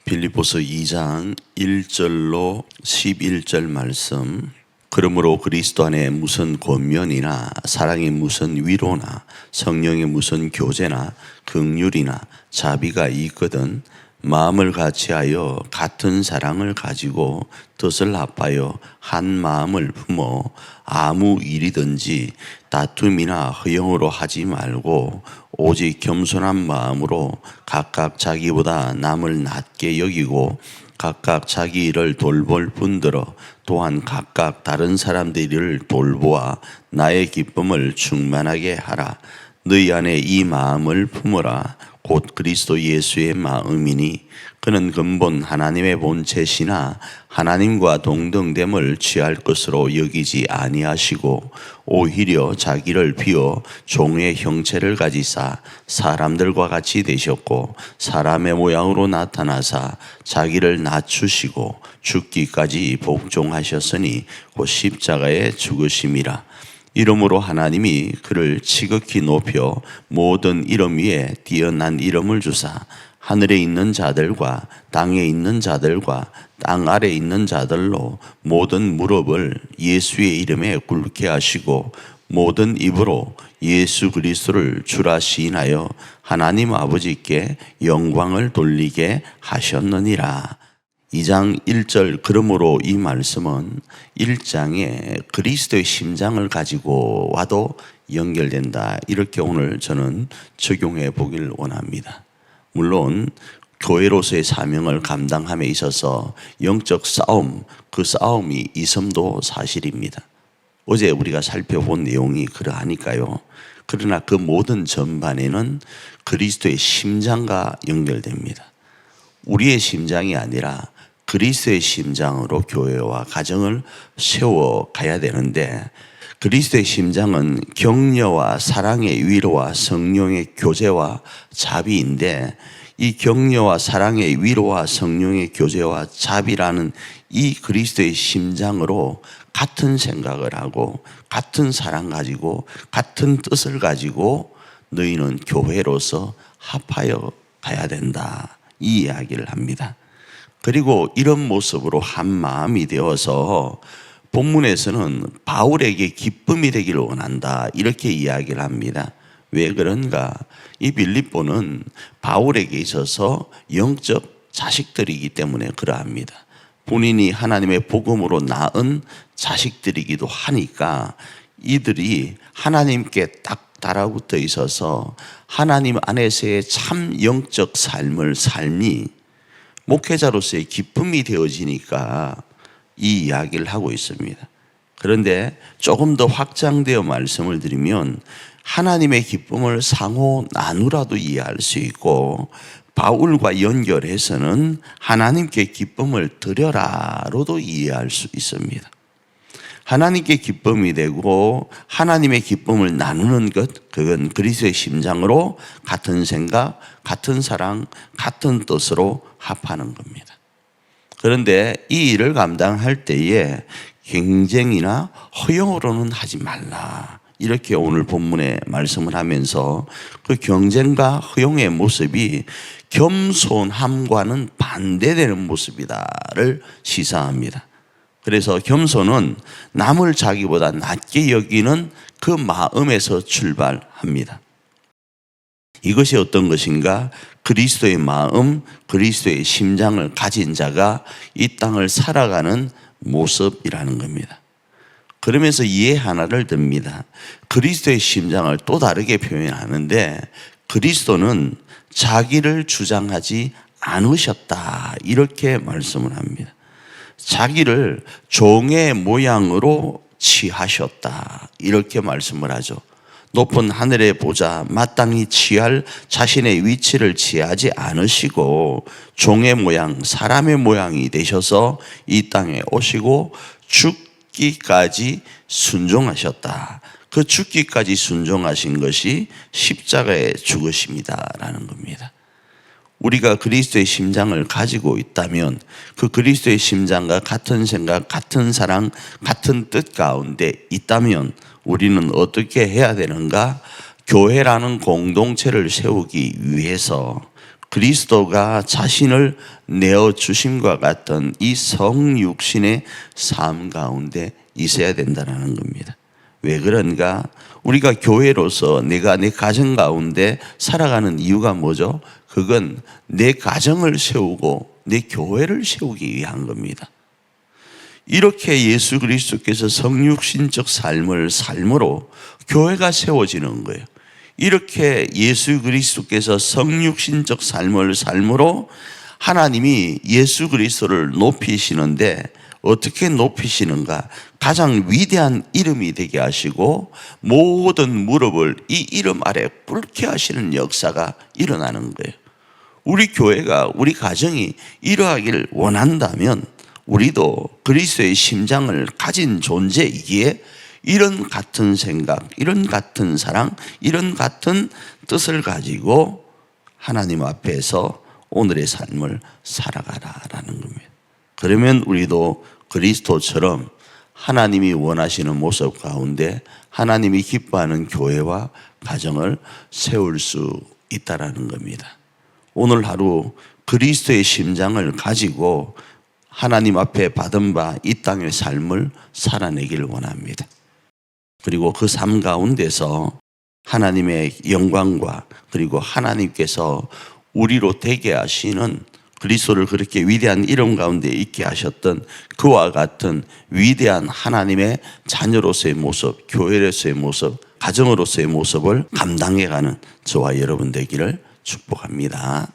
빌립보서 2장 1절로 11절 말씀. 그러므로 그리스도 안에 무슨 권면이나 사랑의 무슨 위로나 성령의 무슨 교제나 긍휼이나 자비가 있거든 마음을 같이하여 같은 사랑을 가지고 뜻을 합하여 한 마음을 품어 아무 일이든지 다툼이나 허영으로 하지 말고 오직 겸손한 마음으로 각각 자기보다 남을 낮게 여기고 각각 자기 일을 돌볼 뿐더러 또한 각각 다른 사람들의 일을 돌보아 나의 기쁨을 충만하게 하라. 너희 안에 이 마음을 품어라. 곧 그리스도 예수의 마음이니 그는 근본 하나님의 본체시나 하나님과 동등됨을 취할 것으로 여기지 아니하시고 오히려 자기를 비워 종의 형체를 가지사 사람들과 같이 되셨고 사람의 모양으로 나타나사 자기를 낮추시고 죽기까지 복종하셨으니 곧 십자가에 죽으심이라. 이름으로 하나님이 그를 지극히 높여 모든 이름 위에 뛰어난 이름을 주사 하늘에 있는 자들과 땅에 있는 자들과 땅 아래 있는 자들로 모든 무릎을 예수의 이름에 꿇게 하시고 모든 입으로 예수 그리스도를 주라 시인하여 하나님 아버지께 영광을 돌리게 하셨느니라. 2장 1절 그러므로 이 말씀은 1장에 그리스도의 심장을 가지고 와도 연결된다. 이렇게 오늘 저는 적용해 보길 원합니다. 물론 교회로서의 사명을 감당함에 있어서 영적 싸움, 그 싸움이 있음도 사실입니다. 어제 우리가 살펴본 내용이 그러하니까요. 그러나 그 모든 전반에는 그리스도의 심장과 연결됩니다. 우리의 심장이 아니라 그리스도의 심장으로 교회와 가정을 세워가야 되는데 그리스도의 심장은 격려와 사랑의 위로와 성령의 교제와 자비인데 이 격려와 사랑의 위로와 성령의 교제와 자비라는 이 그리스도의 심장으로 같은 생각을 하고 같은 사랑 가지고 같은 뜻을 가지고 너희는 교회로서 합하여 가야 된다. 이 이야기를 합니다. 그리고 이런 모습으로 한 마음이 되어서 본문에서는 바울에게 기쁨이 되기를 원한다. 이렇게 이야기를 합니다. 왜 그런가? 이 빌립보는 바울에게 있어서 영적 자식들이기 때문에 그러합니다. 본인이 하나님의 복음으로 낳은 자식들이기도 하니까 이들이 하나님께 딱 달아붙어 있어서 하나님 안에서의 참 영적 삶이 목회자로서의 기쁨이 되어지니까 이 이야기를 하고 있습니다. 그런데 조금 더 확장되어 말씀을 드리면 하나님의 기쁨을 상호 나누라도 이해할 수 있고 바울과 연결해서는 하나님께 기쁨을 드려라로도 이해할 수 있습니다. 하나님께 기쁨이 되고 하나님의 기쁨을 나누는 것, 그건 그리스도의 심장으로 같은 생각, 같은 사랑, 같은 뜻으로 합하는 겁니다. 그런데 이 일을 감당할 때에 경쟁이나 허용으로는 하지 말라. 이렇게 오늘 본문에 말씀을 하면서 그 경쟁과 허용의 모습이 겸손함과는 반대되는 모습이다를 시사합니다. 그래서 겸손은 남을 자기보다 낮게 여기는 그 마음에서 출발합니다. 이것이 어떤 것인가? 그리스도의 마음, 그리스도의 심장을 가진 자가 이 땅을 살아가는 모습이라는 겁니다. 그러면서 이해 하나를 듭니다. 그리스도의 심장을 또 다르게 표현하는데 그리스도는 자기를 주장하지 않으셨다. 이렇게 말씀을 합니다. 자기를 종의 모양으로 취하셨다. 이렇게 말씀을 하죠. 높은 하늘에 보자 마땅히 취할 자신의 위치를 취하지 않으시고 종의 모양, 사람의 모양이 되셔서 이 땅에 오시고 죽기까지 순종하셨다. 그 죽기까지 순종하신 것이 십자가의 죽으심이다라는 겁니다. 우리가 그리스도의 심장을 가지고 있다면 그 그리스도의 심장과 같은 생각, 같은 사랑, 같은 뜻 가운데 있다면 우리는 어떻게 해야 되는가? 교회라는 공동체를 세우기 위해서 그리스도가 자신을 내어주심과 같은 이 성육신의 삶 가운데 있어야 된다는 겁니다. 왜 그런가? 우리가 교회로서 내가 내 가정 가운데 살아가는 이유가 뭐죠? 그건 내 가정을 세우고 내 교회를 세우기 위한 겁니다. 이렇게 예수 그리스도께서 성육신적 삶을 삶으로 교회가 세워지는 거예요. 이렇게 예수 그리스도께서 성육신적 삶을 삶으로 하나님이 예수 그리스도를 높이시는데 어떻게 높이시는가? 가장 위대한 이름이 되게 하시고 모든 무릎을 이 이름 아래 꿇게 하시는 역사가 일어나는 거예요. 우리 교회가, 우리 가정이 이러하기를 원한다면 우리도 그리스도의 심장을 가진 존재이기에 이런 같은 생각, 이런 같은 사랑, 이런 같은 뜻을 가지고 하나님 앞에서 오늘의 삶을 살아가라라는 겁니다. 그러면 우리도 그리스도처럼 하나님이 원하시는 모습 가운데 하나님이 기뻐하는 교회와 가정을 세울 수 있다라는 겁니다. 오늘 하루 그리스도의 심장을 가지고 하나님 앞에 받은 바 이 땅의 삶을 살아내기를 원합니다. 그리고 그 삶 가운데서 하나님의 영광과 그리고 하나님께서 우리로 되게 하시는 그리스도를 그렇게 위대한 이름 가운데 있게 하셨던 그와 같은 위대한 하나님의 자녀로서의 모습, 교회로서의 모습, 가정으로서의 모습을 감당해가는 저와 여러분 되기를 축복합니다.